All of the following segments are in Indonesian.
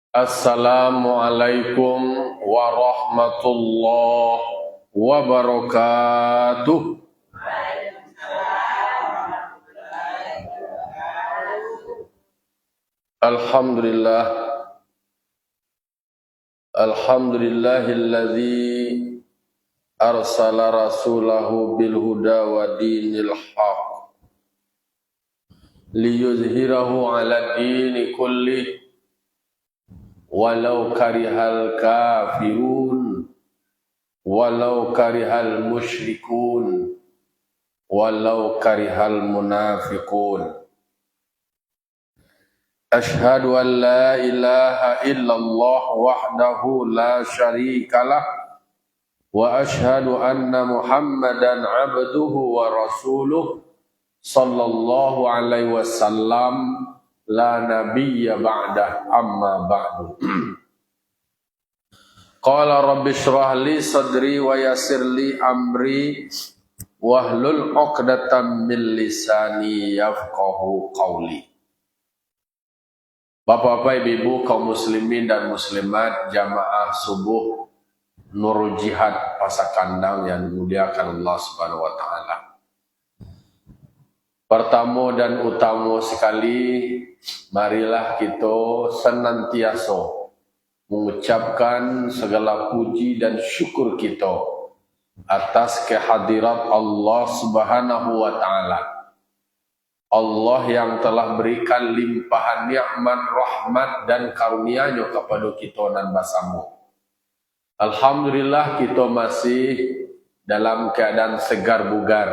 Assalamualaikum warahmatullahi wabarakatuh. Alhamdulillah, alhamdulillahilladzi arsala rasulahu bil huda wa dinil haq liyuzhirahu ala dini kulli walau karihal kafirun walau karihal musyrikun walau karihal munafiqun. Ashhadu an la ilaha illallah wahdahu la syarikalah wa ashhadu anna Muhammadan abduhu wa rasuluh sallallahu alaihi wasallam la nabiyya ba'dah amma ba'du. Qala rabbi shrah li sadri wa yassir li amri wahlul 'uqdatam min lisani yafqahu qawli. Bapak-bapak, ibu-ibu, kaum muslimin dan muslimat, jamaah subuh Nurul Jihad Pasakandang yang dimuliakan Allah Subhanahu wa taala. Pertama dan utama sekali, marilah kita senantiasa mengucapkan segala puji dan syukur kita atas kehadirat Allah Subhanahu wa taala. Allah yang telah berikan limpahan nikmat, rahmat dan karunia-Nya kepada kita dan basamu. Alhamdulillah kita masih dalam keadaan segar bugar,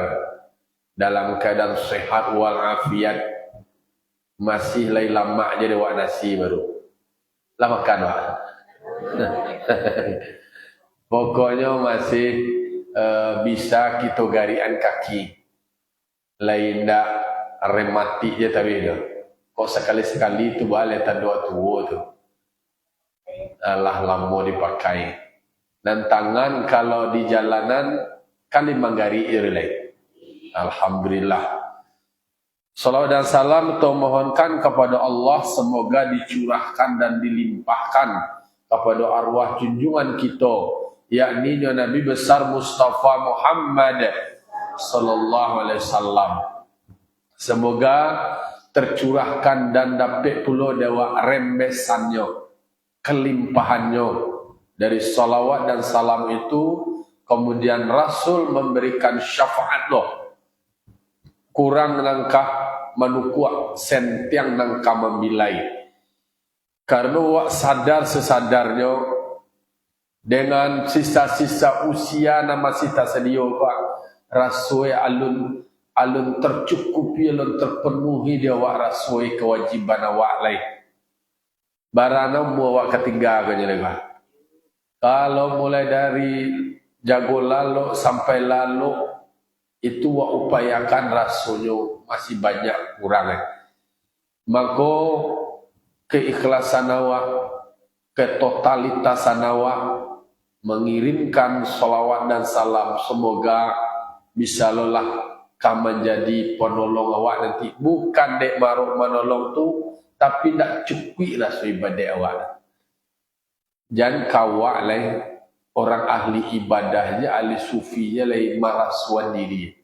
dalam keadaan sehat walafiat. Masih lagi lama je dewak nasi baru. Lah makan wak. Pokoknya masih bisa kita garian kaki. Lain dak remati je tapi dia. Kok sekali-sekali tu boleh tak dua tua tu. Alah lama dipakai. Dan tangan kalau di jalanan kali menggari irlai. Alhamdulillah. Salawat dan salam kita mohonkan kepada Allah semoga dicurahkan dan dilimpahkan kepada arwah junjungan kita, yakni Nabi besar Mustafa Muhammad sallallahu alaihi wasallam. Semoga tercurahkan dan dapat pula dewa rembesannya, kelimpahannya dari salawat dan salam itu. Kemudian Rasul memberikan syafaat loh. Kurang nangkah manukuak sentiang nangkah membilai. Karena wak sadar sesadarnya dengan sisa-sisa usia nama sita sedia pak Rasul alun tercukupi, alun terpenuhi dia wak Rasul kewajiban awak lain. Barana mu awak ketinggal kanya lagi. Kalau mulai dari jago lalu sampai lalu itu wak upayakan Rasulnya masih banyak kurang. Maka keikhlasan awak, ketotalitas awak mengirimkan salawat dan salam semoga bisa lelah kamu menjadi penolong awak nanti. Bukan dek maruk menolong tu, tapi tak cukup lah ibadah awak. Jangan kawak lah orang ahli ibadahnya, ahli sufinya lah maraswan diri.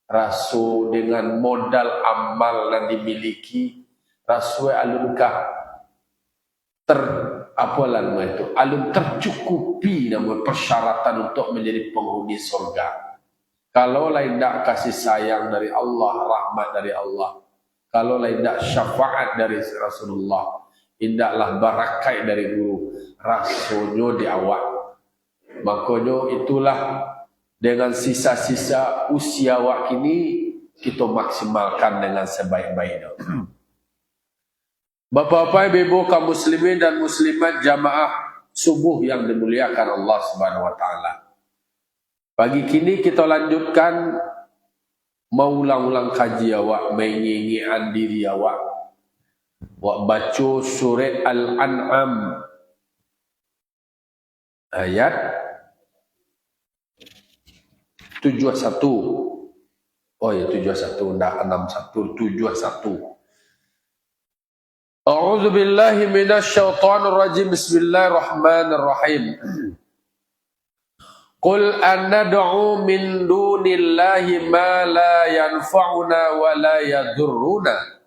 Rasul dengan modal amal yang dimiliki, Rasul alunkah alun tercukupi nama persyaratan untuk menjadi penghuni surga. Kalau lain tak kasih sayang dari Allah, rahmat dari Allah, kalau lain tak syafaat dari Rasulullah, indaklah barakai dari guru, Rasulnya di awal. Makanya itulah dengan sisa-sisa usia wak ini kita maksimalkan dengan sebaik-baiknya. Bapak-bapak, ibu-ibu, kaum muslimin dan muslimat, jamaah subuh yang dimuliakan Allah Subhanahu wa taala. Pagi kini kita lanjutkan mau ulang-ulang kaji awak, menginginkan diri awak. Wak baca surah Al-An'am ayat 71. Oh ya 71, enggak 61, 71. A'udzu billahi minasyaitonir rajim. Bismillahirrahmanirrahim. Qul anad'u min dunillahi ma la yanfa'una wa la yadurruna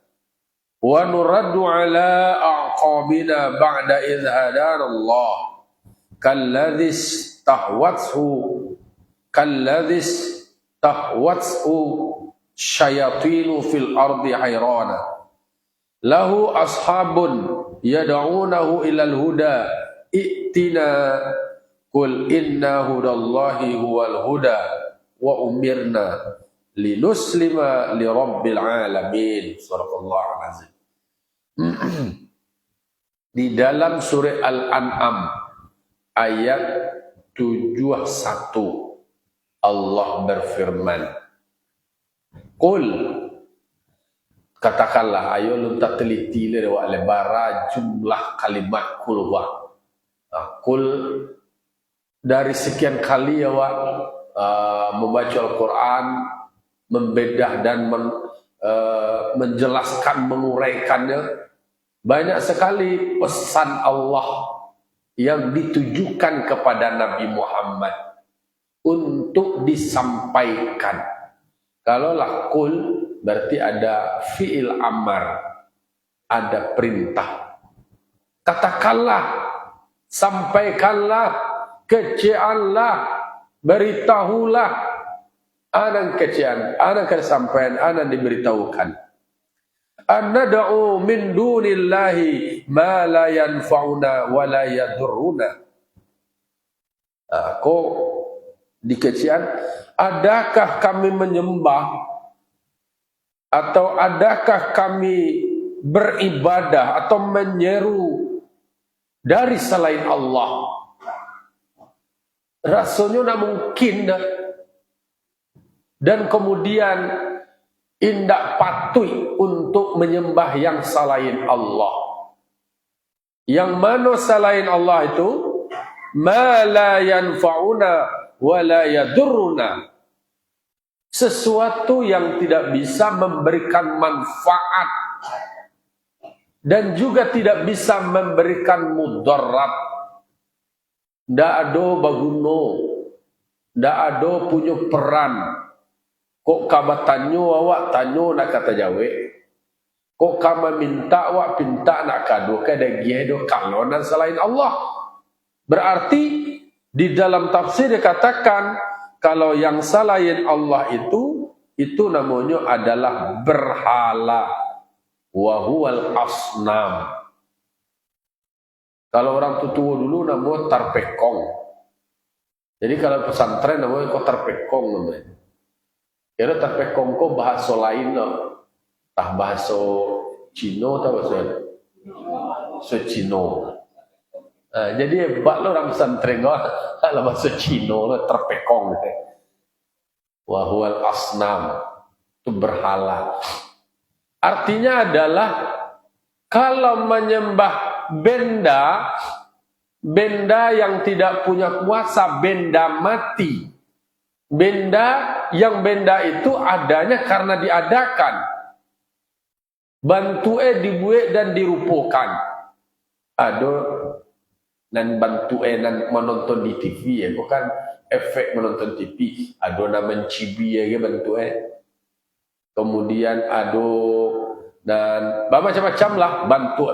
wa nuraddu ala a'qabina ba'da idh hadana Allah kalladhis tahwathu syayatinu fil ardi hayrana lahu ashabun yad'unahu ilal huda i'tina qul inna hudallahi huwal huda wa umirna linuslima lirabbil alamin. Surah Azim. Di dalam surah Al-An'am ayat 71 Allah berfirman, Qul, katakanlah, ayo lu tak teliti lebara jumlah kalimat kul wa. Kul dari sekian kali ya wa membaca Al-Quran, membedah dan menjelaskan, menguraikannya. Banyak sekali pesan Allah yang ditujukan kepada Nabi Muhammad untuk disampaikan. Kalaulah kul berarti ada fi'il amar, ada perintah. Katakanlah, sampaikanlah, keceanlah, beritahulah. Anak kecean, anak kesampaian, anak diberitahukan. Anad'u min dunillahi ma la yanfa'una wa la yadurruna. Kok di kecian, adakah kami menyembah atau adakah kami beribadah atau menyeru dari selain Allah? Rasanya tidak mungkin. Dan kemudian indak patuh untuk menyembah yang selain Allah. Yang mana selain Allah itu? Ma la yanfa'una wa la yadurruna. Sesuatu yang tidak bisa memberikan manfaat dan juga tidak bisa memberikan mudarat. Ndak ada baguno, ndak ada punya peran. Kok kama tanyo awak tanyo nak kata Jawa. Kok kama minta awak pinta nak kado kada giedo kalonan selain Allah. Berarti di dalam tafsir dikatakan kalau yang selain Allah itu namanya adalah berhala. Wa huwal asnam. Kalau orang tua dulu namanya tarpekong. Jadi kalau pesantren namanya kok tarpekong namanya. Kira tarpekong kok bahasa lain loh. Tah bahasa Cino atau bahasa Cino. Jadi hebat lo orang pesantren kok kalau bahasa Cino lo tarpekong. Wa huwal asnam, itu berhala. Artinya adalah kalau menyembah benda yang tidak punya kuasa, benda mati. Benda itu adanya karena diadakan. Bantue dibuat dan dirupukan. Ada dan bantue dan menonton di TV ya, bukan efek menonton TV. Ada nama mencibi ya bantue. Kemudian ada dan macam-macam lah bantu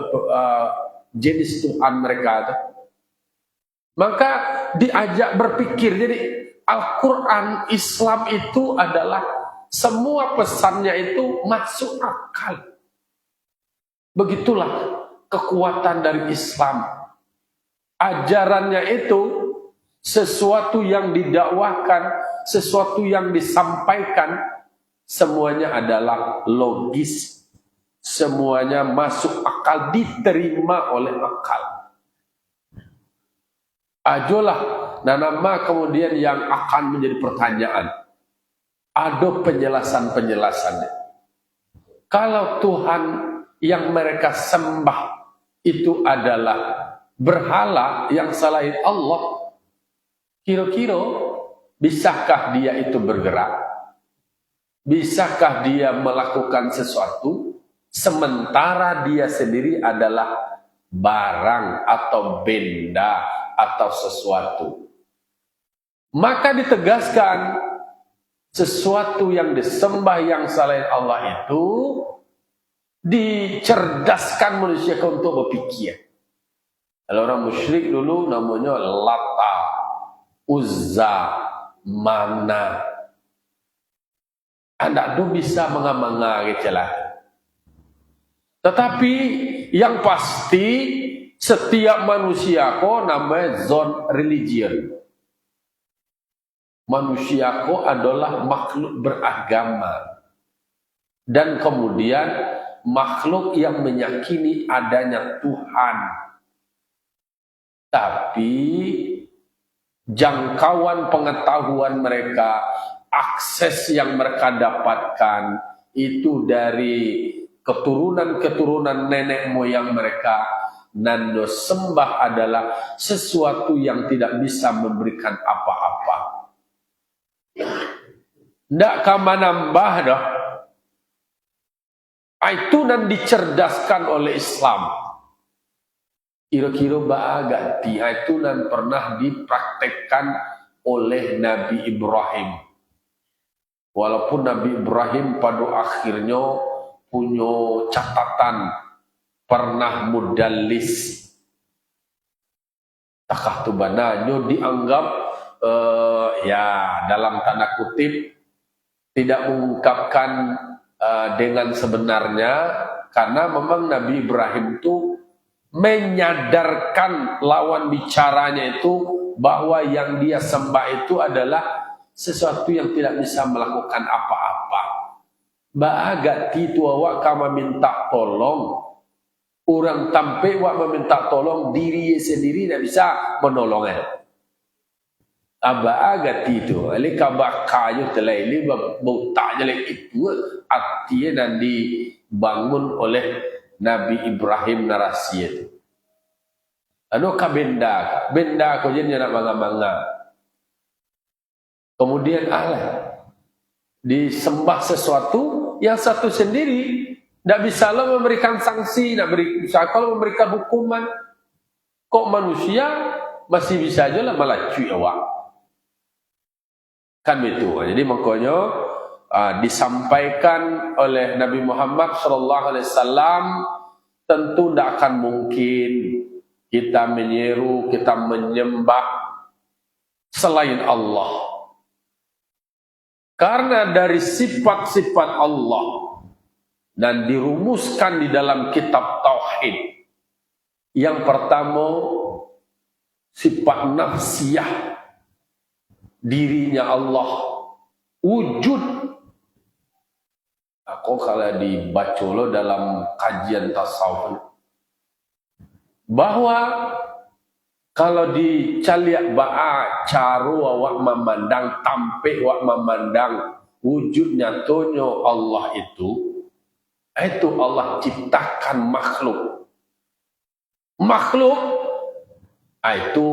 jenis Tuhan mereka itu. Maka diajak berpikir. Jadi Al-Quran Islam itu adalah semua pesannya itu masuk akal. Begitulah kekuatan dari Islam. Ajarannya itu sesuatu yang didakwakan, sesuatu yang disampaikan, semuanya adalah logis. Semuanya masuk akal, diterima oleh akal. Ajolah nama kemudian yang akan menjadi pertanyaan. Ada penjelasan-penjelasannya. Kalau Tuhan yang mereka sembah itu adalah berhala yang selain Allah, kira-kira bisakah dia itu bergerak? Bisakah dia melakukan sesuatu? sementara dia sendiri adalah barang atau benda atau sesuatu. Maka ditegaskan sesuatu yang disembah yang selain Allah itu dicerdaskan manusia untuk berpikir. Kalau orang musyrik dulu namanya Lata, Uzza, Mana. Anda tuh bisa mengamanga gitu lah. Tetapi yang pasti setiap manusia ko namanya zon religion. Manusia ko adalah makhluk beragama. Dan kemudian makhluk yang meyakini adanya Tuhan. Tapi jangkauan pengetahuan mereka, akses yang mereka dapatkan itu dari keturunan-keturunan nenek moyang mereka. Nando sembah adalah sesuatu yang tidak bisa memberikan apa-apa. Ndak kama nambah dah. Itu nan dicerdaskan oleh Islam. Kira-kira bagati itu nan pernah dipraktekkan oleh Nabi Ibrahim. Walaupun Nabi Ibrahim pada akhirnya punya catatan pernah mudallis. Takah tu bananya dianggap ya dalam tanda kutip tidak mengungkapkan dengan sebenarnya, karena memang Nabi Ibrahim itu menyadarkan lawan bicaranya itu bahwa yang dia sembah itu adalah sesuatu yang tidak bisa melakukan apa-apa. Bagati tu awak kama minta tolong, orang tampe wak meminta tolong diri sendiri tidak bisa menolongnya. Aba agati itu, ali kabak kayu telah ini buta jelek itu artinya dan dibangun oleh Nabi Ibrahim narasi itu. Anu kabenda, benda kau jadi nak manga-manga. Kemudian Allah disembah sesuatu yang satu sendiri tidak bisa lah memberikan sanksi, tidak bisa kalau memberikan hukuman. Kok manusia masih bisa aja lah malah cuy awak. Kan begitu. Jadi makanya disampaikan oleh Nabi Muhammad SAW, tentu tidak akan mungkin kita menyeru, kita menyembah selain Allah. Karena dari sifat-sifat Allah dan dirumuskan di dalam kitab Tauhid. Yang pertama, sifat nafsiyah. Dirinya Allah wujud. Aku kalau dibaca lo dalam kajian tasawuf bahwa kalau dicaliak ba'a caru awak memandang tampe awak memandang wujudnya tonyo Allah itu Allah ciptakan makhluk itu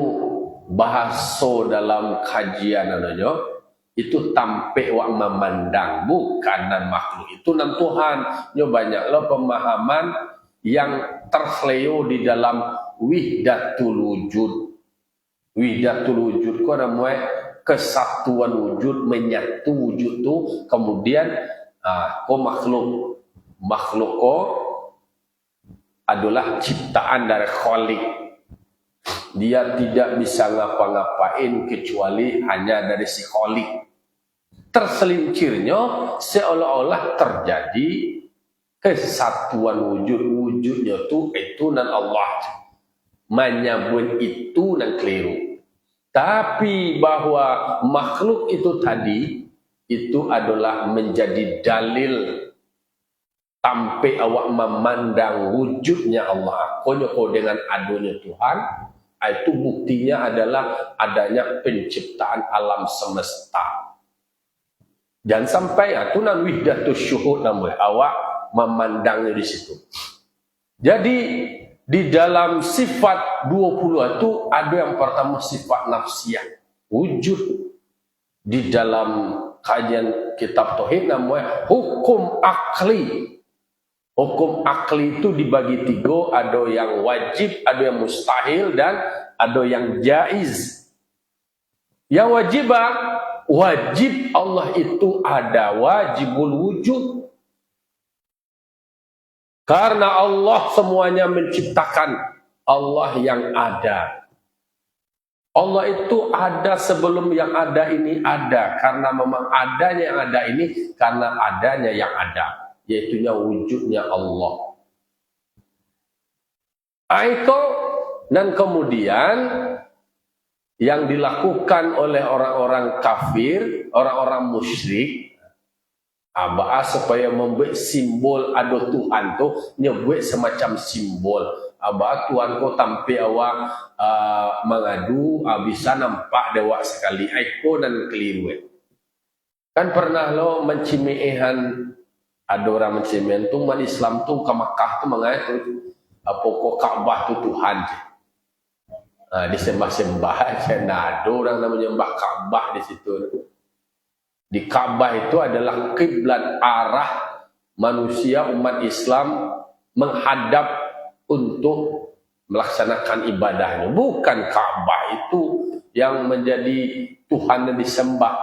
bahasa dalam kajian namanya itu tampe wak memandang, bukan nan makhluk itu nan Tuhan. Nyo banyaklah pemahaman yang terseleo di dalam wihdatul wujud. Wihdatul wujud ko namanya kesatuan wujud, menyatu wujud tu. Kemudian ko makhluk ko adalah ciptaan dari Khalik. Dia tidak bisa ngapa-ngapain kecuali hanya dari si Khalik. Terselincirnya seolah-olah terjadi kesatuan wujudnya itu nan Allah. Menyebut itu nan keliru. Tapi bahwa makhluk itu tadi itu adalah menjadi dalil sampai awak memandang wujudnya Allah. Konyoko dengan adanya Tuhan. Itu buktinya adalah adanya penciptaan alam semesta. Dan sampai itu nan wihdatus syuhud namanya awak memandangnya di situ. Jadi di dalam sifat 20 itu ada yang pertama sifat nafsiyah, wujud. Di dalam kajian kitab tauhid namanya hukum akli. Hukum akli itu dibagi 3, ada yang wajib, ada yang mustahil, dan ada yang jaiz. Yang wajib Allah itu ada, wajibul wujud. Karena Allah semuanya menciptakan, Allah yang ada. Allah itu ada sebelum yang ada ini ada. Karena memang adanya yang ada ini, karena adanya yang ada. Yaitunya wujudnya Allah. Aiko, dan kemudian yang dilakukan oleh orang-orang kafir, orang-orang musyrik, supaya membuat simbol ada Tuhan tu, nyebut semacam simbol. Tuhan ko tampi awak mengadu, bisa nampak dewa sekali. Aiko dan keliru. Kan pernah lo mencimihan, ada orang mencimihan tu, umat Islam tu ke Makkah tu mengatakan pokok Ka'bah tu Tuhan. Disembah-sembah aja. Nah, ada orang namanya menyembah Ka'bah di situ. Di Ka'bah itu adalah kiblat, arah manusia umat Islam menghadap untuk melaksanakan ibadahnya. Bukan Ka'bah itu yang menjadi Tuhan yang disembah,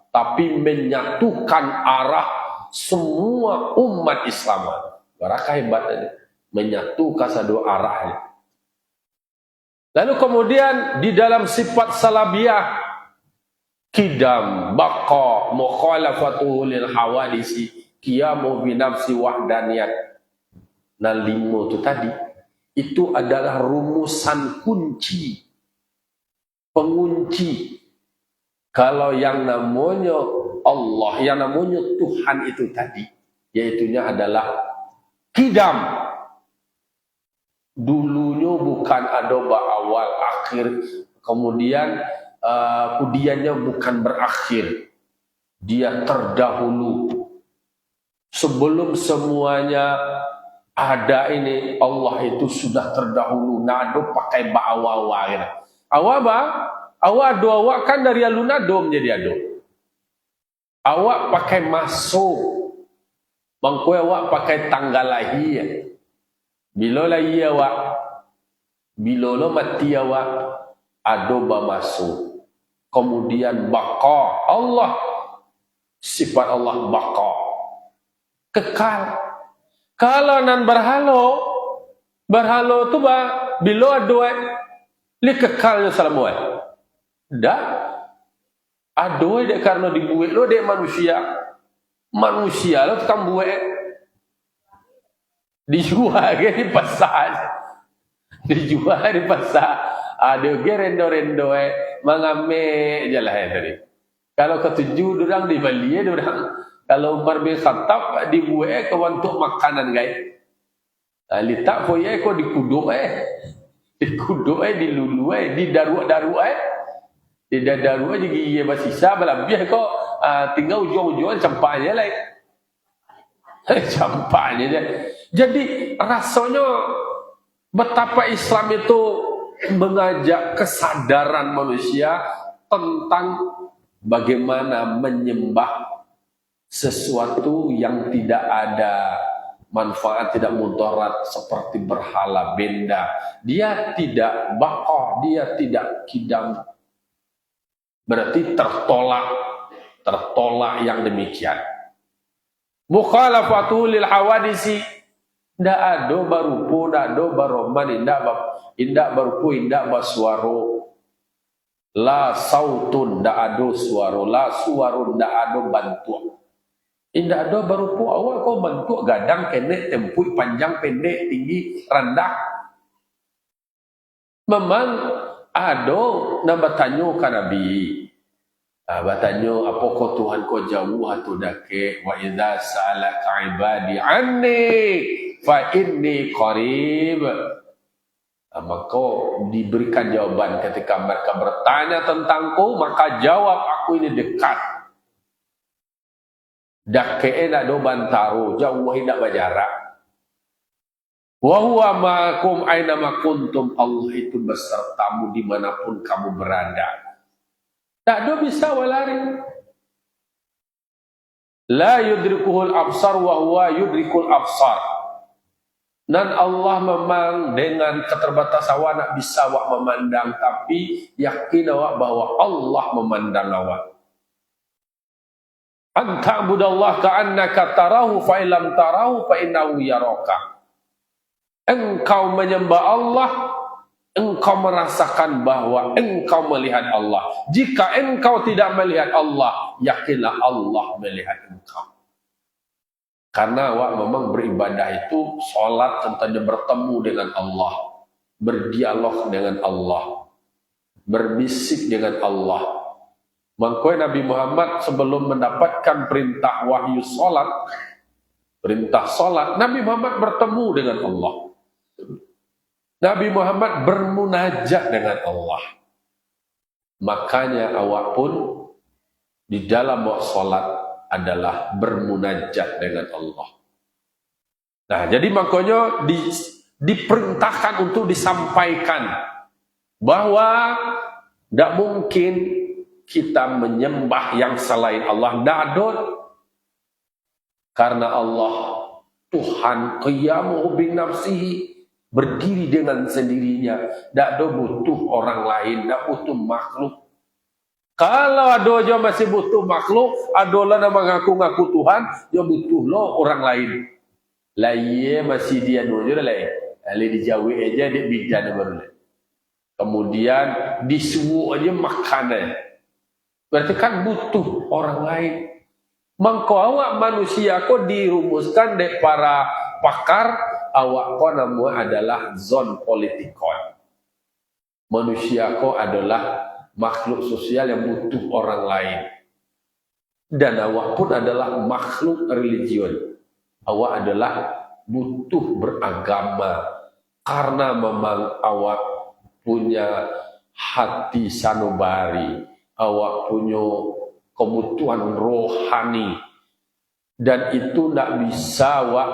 tapi menyatukan arah semua umat Islam. Barakah hebatnya, menyatukan satu arahnya. Lalu kemudian di dalam sifat salabiyah, kidam, baqa, mukhalafatuhu lil hawadisi, qiyamu bi nafsi wahdaniyat. Nah, 5 itu tadi, itu adalah rumusan kunci, pengunci. Kalau yang namanya Allah, yang namanya Tuhan itu tadi, yaitunya adalah kidam. Dulunya bukan ada awal akhir, kemudian kemudiannya bukan berakhir. Dia terdahulu. Sebelum semuanya ada ini, Allah itu sudah terdahulu. Nado pakai ba'awawa. Awak doa kan dari alunado menjadi ado. Awak pakai masuk. Bangku awak pakai tanggal lahir. Bila lahir awak, bila lo mati awak, ado ba masuk. Kemudian baqa, Allah, sifat Allah baqa, kekal. Kalau nan berhalo tu ba bila ado li kekalnya selama dah ado dek karena dibuat lo dek manusia lo tukang buat dijual di pasar, ada rendo-rendo mengame jelah tadi. Kalau ketujuh orang di Bali orang, kalau Umar bin Khattab dibuat ke untuk makanan guys. Litak koye ko dikuduk dilulu didaru didaru aja gigi basisa balabih ko tinggal ujung-ujungan campanya lah. Campanya dia. Jadi rasanya betapa Islam itu mengajak kesadaran manusia tentang bagaimana menyembah sesuatu yang tidak ada manfaat, tidak mudarat, seperti berhala benda. Dia tidak baqa, dia tidak kidam. Berarti tertolak yang demikian. Mukhalafatu lil hawadisi, ndak ada barupo, ndak ada baroman, indak barupo, indak basuaro. La sautun, ndak ada suaro, la suarun, ndak ada bantu. Indak ada barupo, awak kau bantu gadang pendek, tempui panjang pendek, tinggi rendah. Memang ada nambah tanya kan Nabi. Bertanya, apakah Tuhan kau jauh atau dekat? Wa idza sa'alaka ibadi anni fa inni qarib. Maka diberikan jawaban ketika mereka bertanya tentangku, maka jawab aku ini dekat. Dekat nak do bantaro, jauh tidak berjarak. Wa huwa ma'akum aina ma kuntum, Allah itu besertamu dimanapun kamu berada. Tak ada bisa walari. La yudrikuhul absar wa huwa yudrikul absar. Dan Allah memang dengan keterbatasan awak nak bisa awak memandang, tapi yakin awak bahwa Allah memandang awak. Anta'budallah ka'annaka tarahu fa illam tarahu fa innahu yaraka. Engkau menyembah Allah, engkau merasakan bahwa engkau melihat Allah. Jika engkau tidak melihat Allah, yakinlah Allah melihat engkau. Karena awak memang beribadah itu, sholat tentunya bertemu dengan Allah, berdialog dengan Allah, berbisik dengan Allah. Makanya Nabi Muhammad sebelum mendapatkan perintah wahyu sholat, perintah sholat, Nabi Muhammad bertemu dengan Allah. Nabi Muhammad bermunajat dengan Allah. Makanya awak pun di dalam waktu sholat adalah bermunajat dengan Allah. Nah, jadi makanya diperintahkan untuk disampaikan bahwa tidak mungkin kita menyembah yang selain Allah. Tidak ada. Karena Allah Tuhan qiyamuhu bin nafsihi, berdiri dengan sendirinya. Tidak ada butuh orang lain, tidak butuh makhluk. Kalau ada aja masih butuh makhluk, adalah nama ngaku-ngaku Tuhan, dia butuh lo orang lain. Lah iya masih dia dulu lah lain. Ali dijawi aja dia bidan baru. Kemudian disuruh aja makanan. Berarti kan butuh orang lain. Mangko awak manusia kok dirumuskan dek para pakar, awak kok namanya adalah zon politikon. Manusia kok adalah makhluk sosial yang butuh orang lain. Dan awak pun adalah makhluk religion. Awak adalah butuh beragama. Karena memang awak punya hati sanubari. Awak punya kebutuhan rohani. Dan itu tidak bisa awak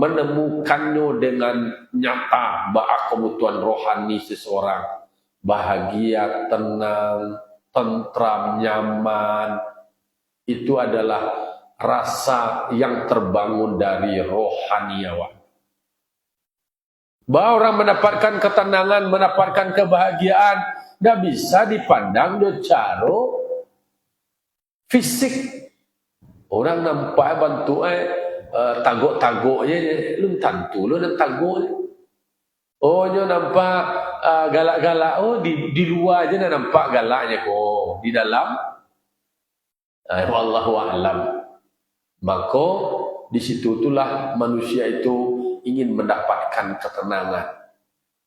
menemukannya dengan nyata bahwa kebutuhan rohani seseorang. Bahagia, tenang, tentram, nyaman, itu adalah rasa yang terbangun dari rohani awak. Bahwa orang mendapatkan ketenangan, mendapatkan kebahagiaan, tidak bisa dipandang secara fisik. Orang nampak bantu taguk-taguknya, lu tentu lu dan taguk. Oh, nyo nampak galak-galak. Oh, di luar aja nampak galaknya kok. Di dalam, wallahu a'lam. Maka di situ itulah manusia itu ingin mendapatkan ketenangan.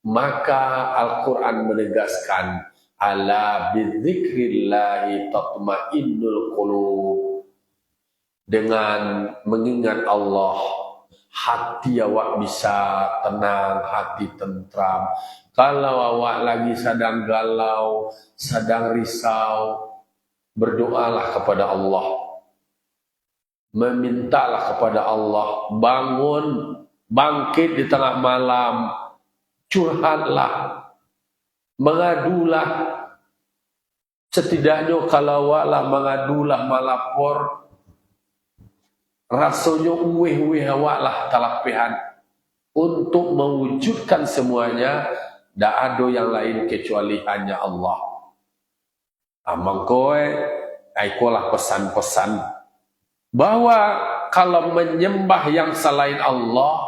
Maka Al-Quran menegaskan, ala bidzikrillahi tatma'innul qulub. Dengan mengingat Allah, hati awak bisa tenang, hati tentram. Kalau awak lagi sedang galau, sedang risau, berdoalah kepada Allah. Memintalah kepada Allah. Bangun, bangkit di tengah malam. Curhatlah. Mengadulah. Setidaknya kalau awak mengadulah, melapor, rasanya uweh-uweh awak lah talapihan untuk mewujudkan semuanya. Tak ada yang lain kecuali hanya Allah. Amang kowe, ikolah pesan-pesan bahwa kalau menyembah yang selain Allah,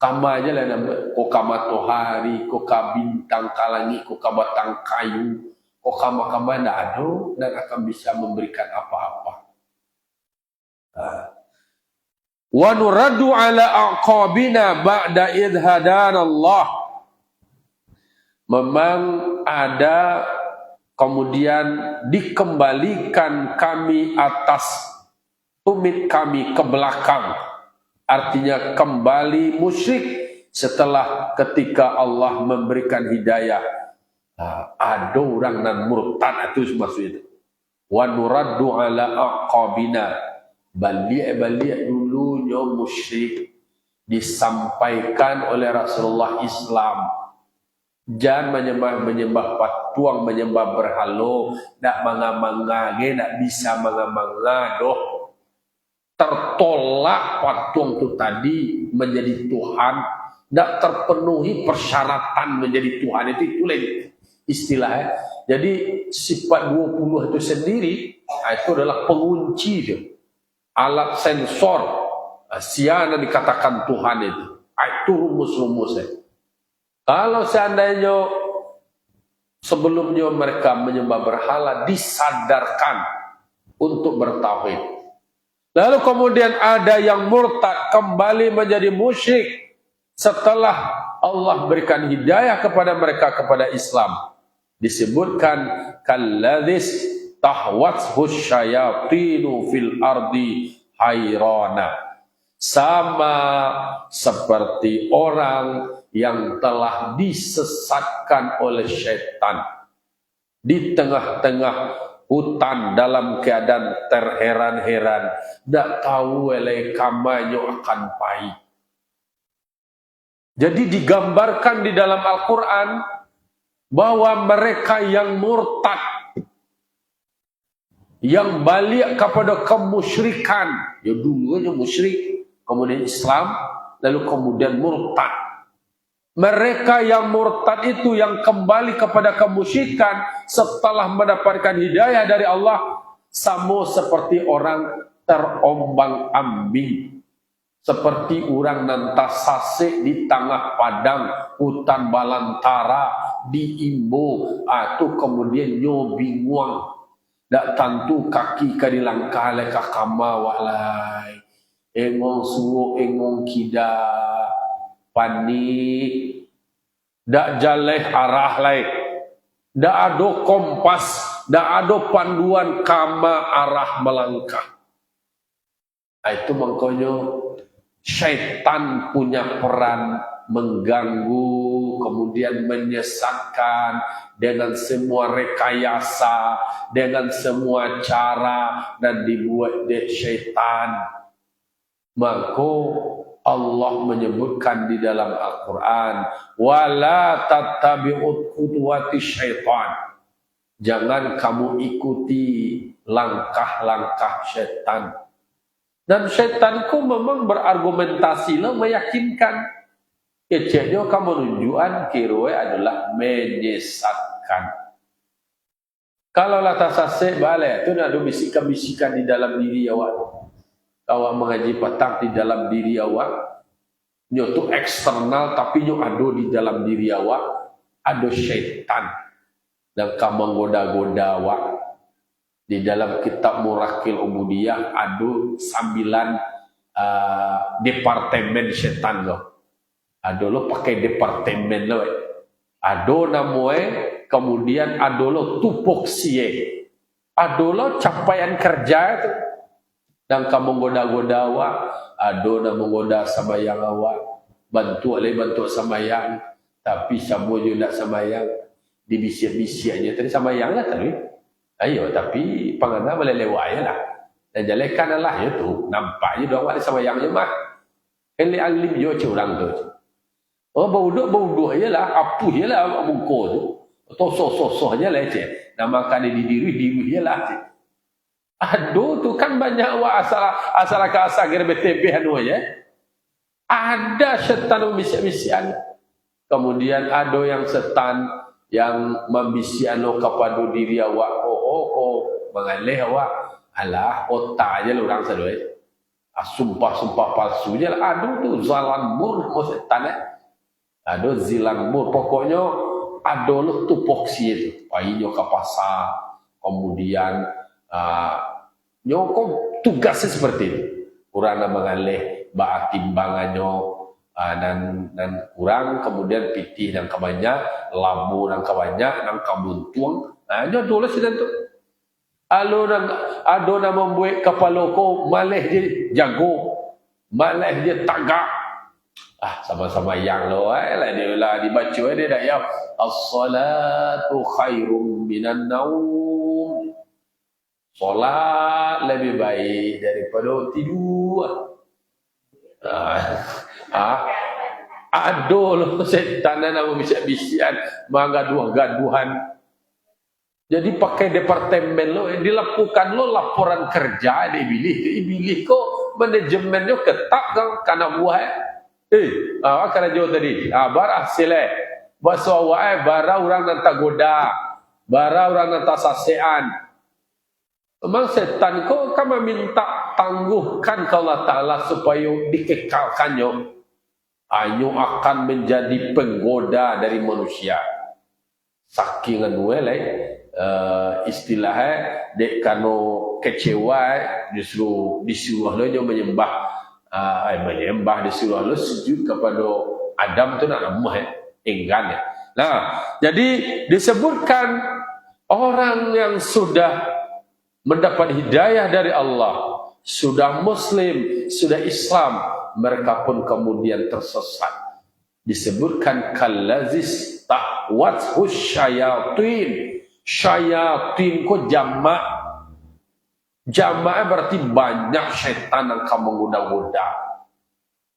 kama aja lah nama, ko matahari, ko bintang kalangi, ko batang kayu, ko kama ndak ada dan akan bisa memberikan apa-apa. Wa nuraddu ala aqabina ba'da idh hadana Allah. Memang ada kemudian dikembalikan kami atas tumit kami ke belakang. Artinya kembali musyrik setelah ketika Allah memberikan hidayah. Ada orang nan murtad itu maksudnya. Wa nuraddu ala aqabina. Balik dulunya musyrik disampaikan oleh Rasulullah Islam. Jangan menyembah patung, menyembah berhala, nak manga-manga, nak bisa manga-manga doh. tertolak patung itu tadi menjadi Tuhan, tidak terpenuhi persyaratan menjadi Tuhan, itu lain istilahnya. Jadi sifat 20 itu sendiri itu adalah pengunci dia, alat sensor siana dikatakan Tuhan itu. Itu rumus-rumusnya. Kalau seandainya sebelumnya mereka menyembah berhala, disadarkan untuk bertauhid, lalu kemudian ada yang murtad kembali menjadi musyrik setelah Allah berikan hidayah kepada mereka kepada Islam, disebutkan kalladzis tahwathu syayatinu fil ardi hayrana, sama seperti orang yang telah disesatkan oleh syaitan di tengah-tengah hutan dalam keadaan terheran-heran, tidak tahu oleh kamanyo akan pahit. Jadi digambarkan di dalam Al-Quran bahwa mereka yang murtad, yang balik kepada kemusyrikan, ya dulunya musyrik, kemudian Islam, lalu kemudian murtad. Mereka yang murtad itu yang kembali kepada kemusyrikan setelah mendapatkan hidayah dari Allah, sama seperti orang terombang-ambing, seperti orang nantas sasek di tengah padang hutan balantara diimbo, atau kemudian nyo bingung, dak tentu kaki kadilangkah leka kama walai, engong suwo engong kida panik, dak jaleh arah lai, dak ado kompas, dak ado panduan kama arah melangkah. Itu makanya syaitan punya peran mengganggu, kemudian menyesatkan dengan semua rekayasa, dengan semua cara, dan dibuat oleh syaitan. Maka Allah menyebutkan di dalam Al-Quran, wala tattabi'ut khutuwati syaitan, jangan kamu ikuti langkah-langkah syaitan. Dan syaitanku memang berargumentasi lah, meyakinkan. Kecilnya kamu menunjukkan kiroi adalah menyesatkan. Kalau lah tasasek balik, itu ada bisikan-bisikan di dalam diri awak. Awak mengaji petang di dalam diri awak, nyo tu eksternal tapi nyo ada di dalam diri awak, ada syaitan dan kamu menggoda-goda awak. Di dalam kitab Murakil Ubudiyah ada 9 departemen syaitan loh. Ada lo pakai departemen lo, ada namanya, kemudian ada lo tupoksie, ada lo capaian kerja itu. Dan kamu goda-goda awak, ada nak menggoda sambayang awak, bantu sambayang, tapi sabu juga nak sambayang, dibisiak-bisiaknya tadi sambayang lah tadi. Ayo, tapi pengana melelewai lah. Dan jalekan lah ya tu, nampaknya doang ada sambayangnya mah. Ele alim yo curang tu. Oh bauduk aja lah, apu je lah muka tu, atau sosoh aja lah cik. Namakan di diri je lah cik. Aduh tu kan banyak awak asal GRBTB anu aja. Ada setan membisiak-bisiak. Kemudian ada yang setan yang membisiak anu kepada diri awak. Oh mengalih awak. Alah otak aja orang sadoi. Sumpah palsu je lah. Aduh tu zalan mur setan Ada zilan mur. Pokoknya ada lu tupoksi itu. Painyo ke pasar. Kemudian nyokong tugasnya seperti itu. Kurang mengalih bak timbangannya dan kurang, kemudian pitih dan kebanyak, lambu dan kebanyak, dan kabuntuang. Nah, dia tulis itu. Ado nak membuat kepala ko malih dia jago, malih dia tagak. Sama-sama yang lo lah dia lah dibaca dia dah ya. As-salatu khairum minan naum. Solat lebih baik daripada tidur. Aduh, setan nak membisiak-bisikan, menggaduh-gaduhan. Jadi pakai departemen lo, dilakukan lo laporan kerja dibilih kok manajemennya ketat kan karena buah karena jauh tadi, barah sile, bahasa awak bara orang nanta goda, bara orang nanta sasean. Memang setan kok kamu minta tangguhkan ke Allah Ta'ala supaya dikekalkannya. Ayo akan menjadi penggoda dari manusia. Saking anuelai istilahnya dek kano kecewa justru disuruh lo menyembah disuruh lo sujud kepada Adam tu nak namah enggan ya. Nah, jadi disebutkan orang yang sudah mendapat hidayah dari Allah, sudah Muslim, sudah Islam, mereka pun kemudian tersesat. Disebutkan kallazis ta'wathu syayatin. Syayatin ko jamak. Jamak berarti banyak syaitan yang kamu menggoda-goda.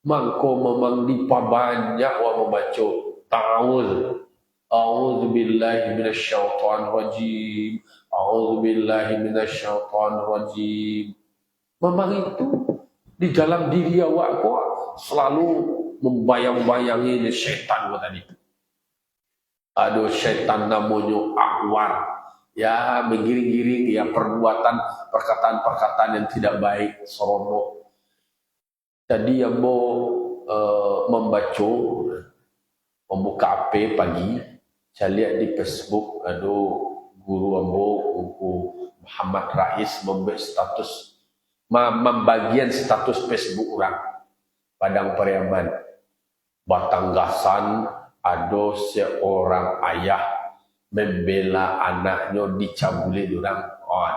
Mangko memang dipa banyak wa membaca ta'awuz. A'udzubillahi minasyaitonir rajim. A'udzubillahi minasyaitonir rajim. Memang itu di dalam diri awak kok selalu membayang-bayangi syaitan tadi. Aduh, syaitan namanya akwar. Ya, menggiring-giring ya perbuatan, perkataan-perkataan yang tidak baik, seronok. Jadi yang mau membaca, membuka HP pagi, saya lihat di Facebook, aduh, guru ambo, buku Muhammad Rais membuat status, membagian status Facebook orang, Padang Pariaman, Batanggasan, ada seorang ayah membela anaknya dicabuli orang,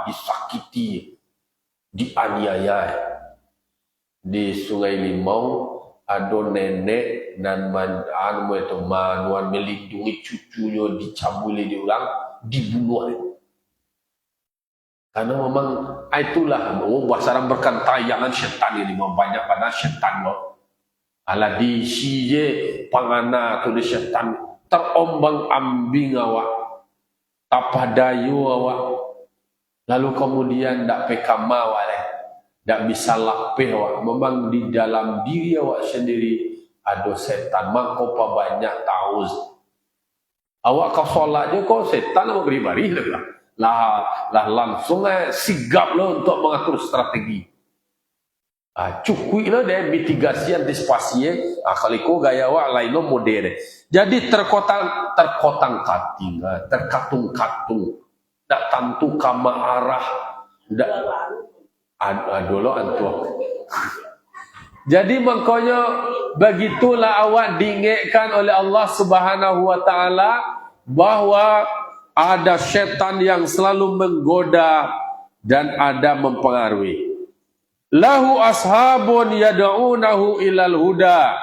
disakiti, dianiaya. Di Sungai Limau ada nenek dan manuan melindungi cucunya dicabuli orang, dibunuh. Karena memang itulah basaran berkantayangan syaitan ini, banyak pada syaitan loh. Ala di siye pangana tu di syaitan terombang-ambing awak, tapadayu awak, lalu kemudian dak pekama awak, dak bisa lapeh awak. Memang di dalam diri awak sendiri ada setan. Mangko pa banyak tauz. Awak kau solat je kau setan mau beri-beri lah langsung sigap lo untuk mengatur strategi. Cukui lah deh mitigasi antisipasi kalau kau gaya awak lain lo modern. Jadi terkotang-kating, terkatung-katung, tak tentu kama arah, tak dulu antu. Jadi makanya begitulah awak diingatkan oleh Allah Subhanahu wa taala bahwa ada syaitan yang selalu menggoda dan ada mempengaruhi. Lahu ashabun yad'unahu ilal huda.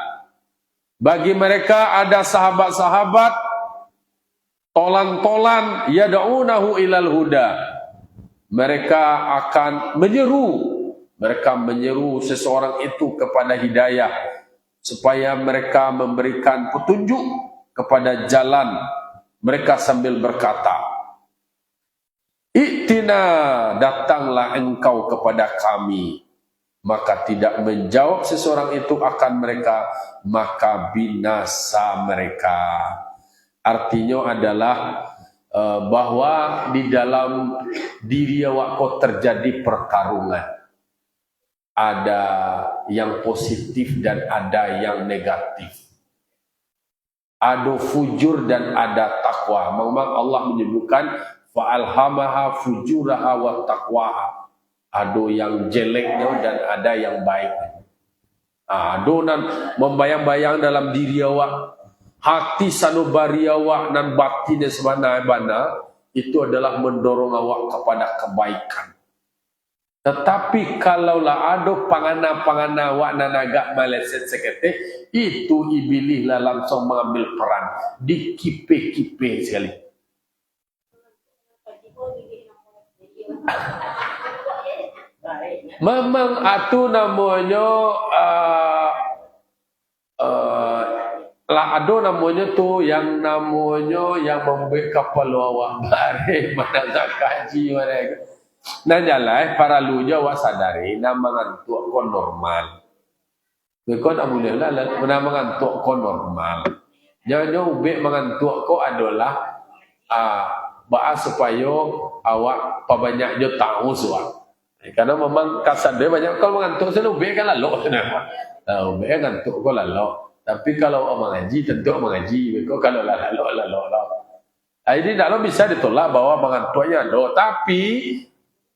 Bagi mereka ada sahabat-sahabat tolan-tolan yad'unahu ilal huda. Mereka akan menyeru seseorang itu kepada hidayah supaya mereka memberikan petunjuk kepada jalan. Mereka sambil berkata, "I'tina, datanglah engkau kepada kami." Maka tidak menjawab seseorang itu akan mereka, maka binasa mereka. Artinya adalah bahwa di dalam diri awak kok terjadi pertarungan. Ada yang positif dan ada yang negatif. Ada fujur dan ada takwa. Memang Allah menyebutkan fa'alhamaha fujuraha wa taqwaha. Ada yang jeleknya dan ada yang baik. Adonan membayang-bayang dalam diri awak, hati sanubari awak dan batinnya sebana-bana, itu adalah mendorong awak kepada kebaikan. Tetapi kalaulah ada pangana-pangana awak dan agak maleset sekete, itu iblis lah langsung mengambil peran, dikipe-kipe sekali. Memang itu namanya lah ada namanya tuh yang namanya yang membuat kapal awak bare mana tak kaji mana. Nah jalan para luja awak sadari nama ngantuk kon normal. Bekon alhamdulillah nama ngantuk kon normal. Jangan ubek mengantuk ko adalah bahas supaya awak pabanyak jo tahu suak. Karena memang kasar dia banyak kalau mengantuk saya ubek kan lalu. Ubek ngantuk ko lalu. Tapi kalau orang mengaji tentu orang mengaji. Kalau lalu. Jadi dalam bisa ditolak bahwa mengantuknya ada. Tapi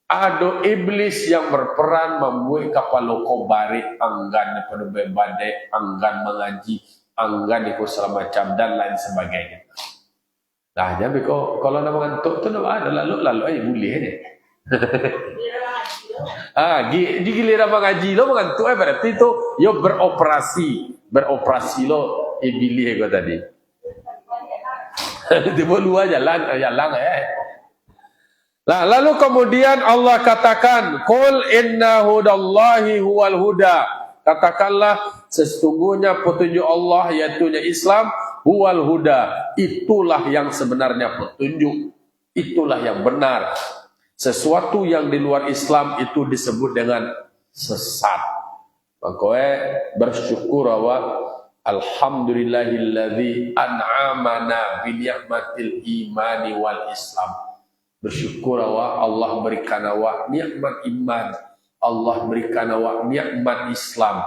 ada iblis yang berperan membuat kapal loko barik anggan daripada badai, anggan mengaji, anggan ikut segala macam dan lain sebagainya. Nah, jadi kalau nama mengantuk tu ada lalu boleh ni. Di giliran mengaji lo mengantuk berarti tu yo beroperasi lo iblis ko tadi. Tiba luar jalan Nah, lalu kemudian Allah katakan, "Qul inna hudallahi huwal huda." Katakanlah sesungguhnya petunjuk Allah yaitu Islam huwal huda. Itulah yang sebenarnya petunjuk. Itulah yang benar. Sesuatu yang di luar Islam itu disebut dengan sesat. Maka bersyukur awak alhamdulillahilladzi an'amana bi ni'matil imani wal Islam. Bersyukur awak Allah berikan awak nikmat iman, Allah berikan awak nikmat Islam.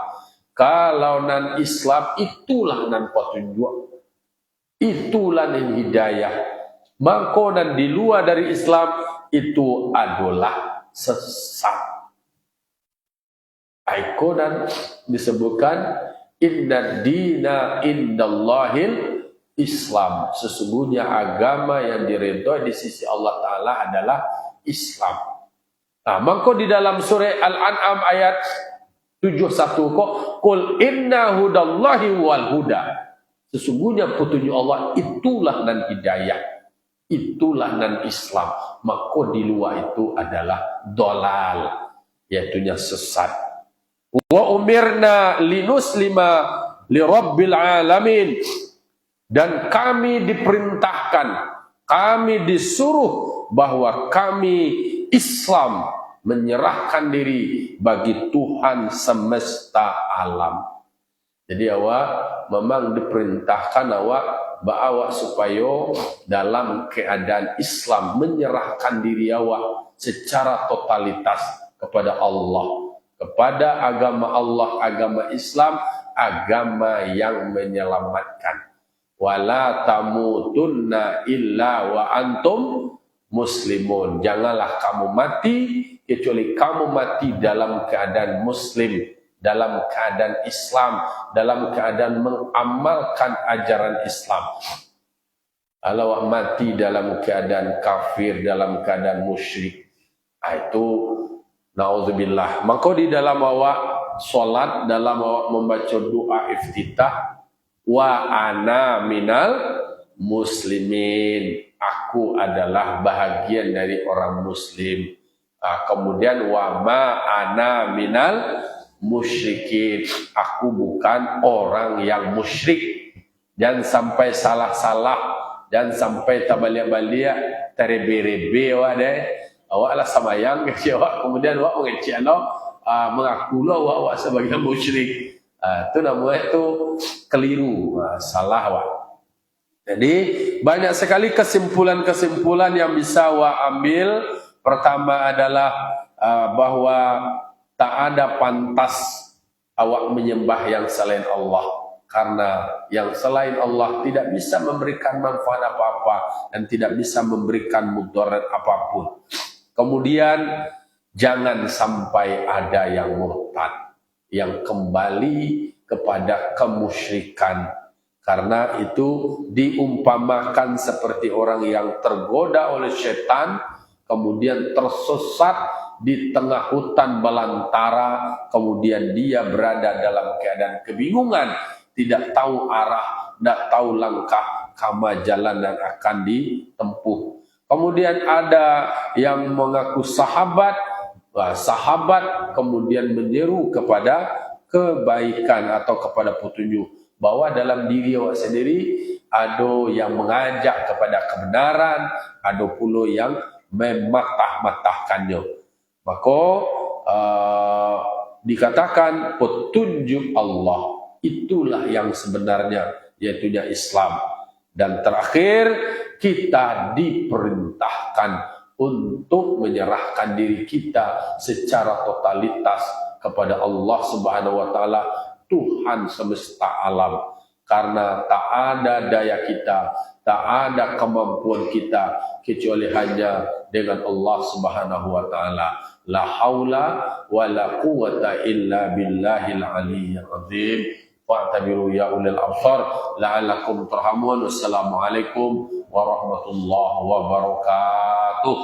Kalau nan Islam itulah nan petunjuk, itulah nan hidayah. Maka dan di luar dari Islam itu adalah sesat. Aiko dan disebutkan inna dina indallahil Islam. Sesungguhnya agama yang diridhoi di sisi Allah Ta'ala adalah Islam. Nah, maka di dalam surah Al-An'am ayat 71 kok qul inna hudallahi wal huda. Sesungguhnya petunjuk Allah itulah nan hidayah, itulah nan Islam. Maka di luar itu adalah dolal, yaitunya sesat. Wa umirna linuslima lirabbil alamin. Dan kami diperintahkan, kami disuruh bahwa kami Islam menyerahkan diri bagi Tuhan semesta alam. Jadi awak memang diperintahkan awak supaya dalam keadaan Islam menyerahkan diri awak secara totalitas kepada Allah, kepada agama Allah, agama Islam, agama yang menyelamatkan. Wala tamutunna illa wa antum muslimun. Janganlah kamu mati kecuali kamu mati dalam keadaan muslim, dalam keadaan Islam, dalam keadaan mengamalkan ajaran Islam. Kalau mati dalam keadaan kafir, dalam keadaan musyrik, itu naudzubillah. Maka di dalam awak solat, dalam awak membaca doa iftitah, wa ana minal muslimin, aku adalah bahagian dari orang muslim. Kemudian wa ma ana minal musyrikin, aku bukan orang yang musyrik. Jangan sampai salah-salah, jangan sampai terbalik-balik, terebe-rebe awak deh. Awak lah samayang awak, kemudian awak mengecek mengaku awak sebagai musyrik. Itu namanya itu keliru, salah wak. Jadi banyak sekali kesimpulan-kesimpulan yang bisa wak ambil. Pertama adalah bahwa tak ada pantas awak menyembah yang selain Allah, karena yang selain Allah tidak bisa memberikan manfaat apa-apa dan tidak bisa memberikan mudarat apapun. Kemudian jangan sampai ada yang murtad, yang kembali kepada kemusyrikan, karena itu diumpamakan seperti orang yang tergoda oleh setan, kemudian tersesat di tengah hutan belantara, kemudian dia berada dalam keadaan kebingungan, tidak tahu arah, tidak tahu langkah kama jalan yang akan ditempuh. Kemudian ada yang mengaku sahabat kemudian menyeru kepada kebaikan atau kepada petunjuk. bahwa dalam diri awak sendiri ada yang mengajak kepada kebenaran, ada pula yang mematah-matahkannya. Maka dikatakan petunjuk Allah itulah yang sebenarnya, yaitu Islam. Dan terakhir, kita diperintahkan untuk menyerahkan diri kita secara totalitas kepada Allah Subhanahu wa taala, Tuhan semesta alam. Karena tak ada daya kita, tak ada kemampuan kita kecuali hanya dengan Allah Subhanahu wa taala. La haula wa la quwata illa billahil aliyyil azim. Fa'tabiru ya ulil absar la'allakum turhamun. Wassalamualaikum warahmatullahi wabarakatuh.